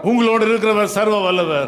உங்களோடு இருக்கிறவர் சர்வ வல்லவர்.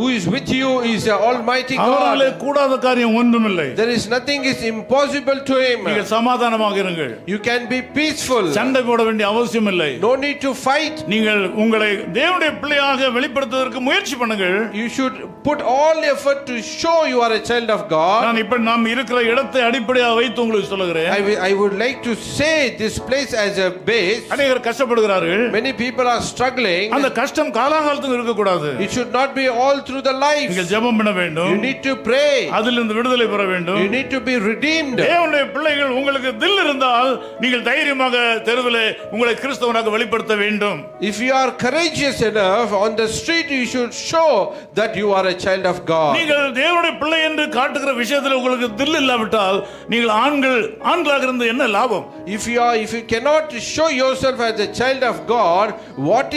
Who is with you is the Almighty அவராலே God. கூடாத காரியம் ஒன்றுமில்லை. There is nothing is impossible to Him. நீங்கள் சமாதானமாக இருங்கள். You can be peaceful. சண்டை போட வேண்டிய அவசியம் இல்லை. No need to fight. நீங்கள் உங்களை தேவனுடைய பிள்ளையாக வெளிப்படுத்துவதற்கு முயற்சி பண்ணுங்கள். You should put all effort to show you are a child of God. நான் இப்ப நாம் இருக்கிற இடத்தை அடிப்படையாக வைத்து உங்களுக்கு சொல்லுகிறேன். I would like to say this place as a base. அநேகர் கஷ்டப்படுகிறார்கள். Many people are struggling. அந்த கஷ்டம் காலாகாலத்துக்கு இருக்க கூடாது. It should not be all through the life. நீங்கள் ஜெபம் பண்ண வேண்டும். You need to pray. அதிலிருந்து விடுதலை பெற வேண்டும். You need to be redeemed. தேவனுடைய பிள்ளைகள் உங்களுக்கு தில் இருந்தால் நீங்கள் தைரியமாக தெருவிலே உங்களை கிறிஸ்தவனாக வெளிப்படுத்த வேண்டும். If you are courageous enough on the street, you should show that you are a child of God. நீங்கள் தேவனுடைய பிள்ளை என்று காட்டுகிற விஷயத்தில் உங்களுக்கு தில் இல்லாவிட்டால் நீங்கள் ஆண்களாக இருந்து என்ன லாபம்? If you cannot show yourself as a child of God, what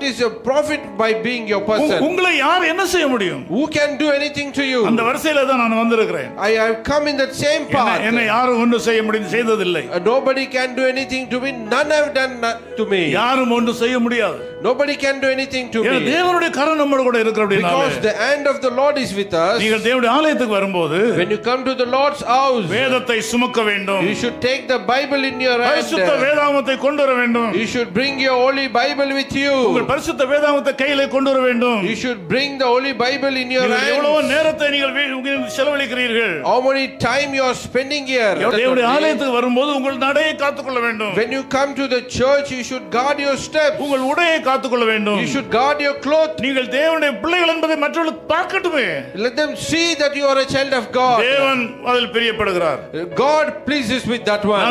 is a profit by being your person? உங்களை யார் என்ன செய்ய முடியும்? Who can do anything to you? அந்த வரிசையில தான் நான் வந்திருக்கிறேன். I have come in that same path. என்னை யாரும் ஒன்று செய்ய முடியும் செய்ததில்லை. Nobody can do anything to me. None have done to me. யாரும் ஒன்று செய்ய முடியாது. Nobody can do anything to me. தேவனுடைய கரம் நம்மோடு கூட இருக்கிறபடியால் Because the hand of the Lord is with us. நீங்கள் தேவனுடைய ஆலயத்துக்கு வரும்போது When you come to the Lord's house, வேதத்தை சுமக்க வேண்டும். you should take the Bible in your hand. பரிசுத்த வேதாகமத்தை கொண்டு வர வேண்டும். You should bring your holy Bible with you. உங்கள் பரிசுத்த வேதாகமத்தை கையிலே கொண்டு வர வேண்டும். You should bring the holy Bible in your hand. எவ்வளவு நேரத்தை நீங்கள் செலவழிக்கிறீர்கள்? How many time you are spending here? தேவனுடைய ஆலயத்துக்கு வரும்போது உங்கள் நடையை காத்துக்கொள்ள வேண்டும். When you come to the church, you should guard your steps. உங்கள் உடையை காத்துக்கொள்ள வேண்டும். You should guard your clothes. நீங்கள் தேவனுடைய பிள்ளைகள் என்பதை மற்றவர்களுக்கு பார்க்கட்டுமே. Let them see that you are a child of God. தேவன் அதில் பிரியப்படுகிறார். God pleases with that one.